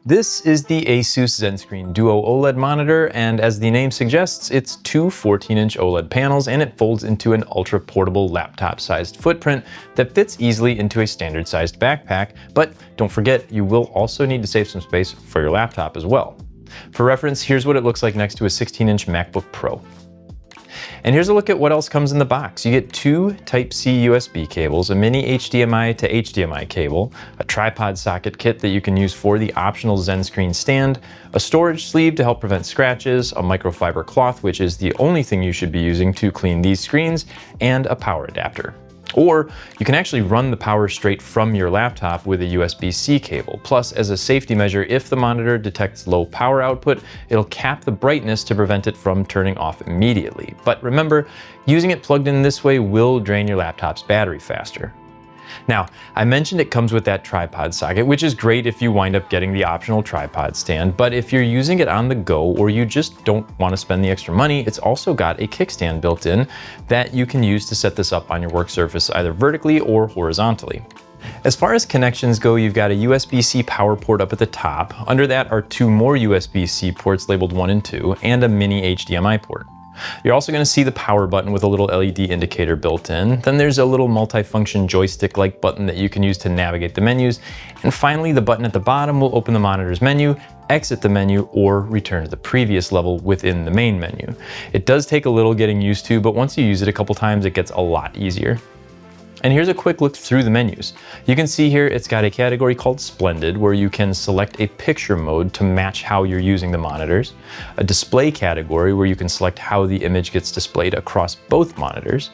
This is the Asus ZenScreen Duo OLED monitor, and as the name suggests, it's two 14-inch OLED panels and it folds into an ultra-portable laptop-sized footprint that fits easily into a standard-sized backpack, but don't forget, you will also need to save some space for your laptop as well. For reference, here's what it looks like next to a 16-inch MacBook Pro. And here's a look at what else comes in the box. You get two Type-C USB cables, a mini HDMI to HDMI cable, a tripod socket kit that you can use for the optional ZenScreen stand, a storage sleeve to help prevent scratches, a microfiber cloth, which is the only thing you should be using to clean these screens, and a power adapter. Or you can actually run the power straight from your laptop with a USB-C cable. Plus, as a safety measure, if the monitor detects low power output, it'll cap the brightness to prevent it from turning off immediately. But remember, using it plugged in this way will drain your laptop's battery faster. Now, I mentioned it comes with that tripod socket, which is great if you wind up getting the optional tripod stand, but if you're using it on the go or you just don't want to spend the extra money, it's also got a kickstand built in that you can use to set this up on your work surface either vertically or horizontally. As far as connections go, you've got a USB-C power port up at the top. Under that are two more USB-C ports labeled 1 and 2 and a mini HDMI port. You're also going to see the power button with a little LED indicator built in. Then there's a little multi-function joystick-like button that you can use to navigate the menus. And finally, the button at the bottom will open the monitor's menu, exit the menu, or return to the previous level within the main menu. It does take a little getting used to, but once you use it a couple times, it gets a lot easier. And here's a quick look through the menus. You can see here it's got a category called Splendid where you can select a picture mode to match how you're using the monitors, a display category where you can select how the image gets displayed across both monitors.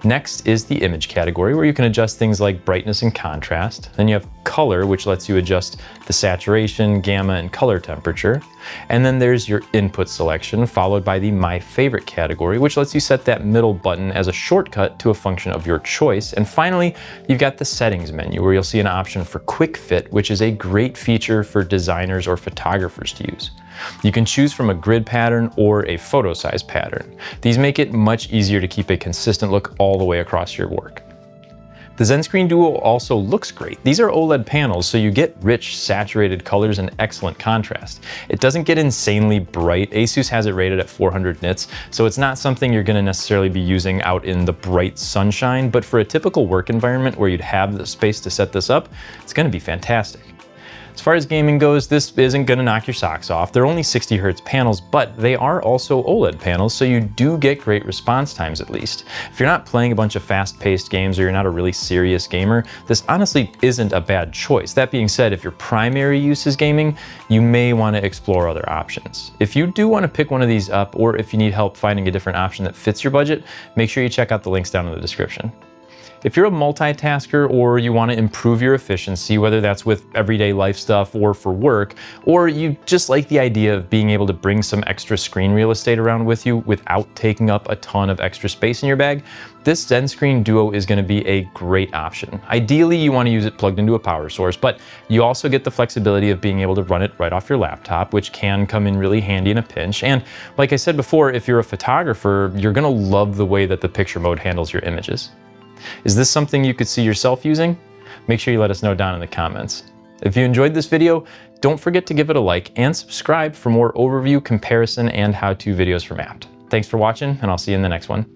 Next is the image category where you can adjust things like brightness and contrast. Then you have color, which lets you adjust the saturation, gamma, and color temperature. And then there's your input selection, followed by the My Favorite category, which lets you set that middle button as a shortcut to a function of your choice. And finally, you've got the settings menu where you'll see an option for Quick Fit, which is a great feature for designers or photographers to use. You can choose from a grid pattern or a photo size pattern. These make it much easier to keep a consistent look all the way across your work. The ZenScreen Duo also looks great. These are OLED panels, so you get rich, saturated colors and excellent contrast. It doesn't get insanely bright. Asus has it rated at 400 nits, so it's not something you're going to necessarily be using out in the bright sunshine, but for a typical work environment where you'd have the space to set this up, it's going to be fantastic. As far as gaming goes, this isn't going to knock your socks off. They're only 60 Hz panels, but they are also OLED panels, so you do get great response times at least. If you're not playing a bunch of fast-paced games or you're not a really serious gamer, this honestly isn't a bad choice. That being said, if your primary use is gaming, you may want to explore other options. If you do want to pick one of these up, or if you need help finding a different option that fits your budget, make sure you check out the links down in the description. If you're a multitasker or you want to improve your efficiency, whether that's with everyday life stuff or for work, or you just like the idea of being able to bring some extra screen real estate around with you without taking up a ton of extra space in your bag, this ZenScreen Duo is going to be a great option. Ideally, you want to use it plugged into a power source, but you also get the flexibility of being able to run it right off your laptop, which can come in really handy in a pinch. And like I said before, if you're a photographer, you're going to love the way that the picture mode handles your images. Is this something you could see yourself using? Make sure you let us know down in the comments. If you enjoyed this video, don't forget to give it a like and subscribe for more overview, comparison, and how-to videos from Apt. Thanks for watching, and I'll see you in the next one.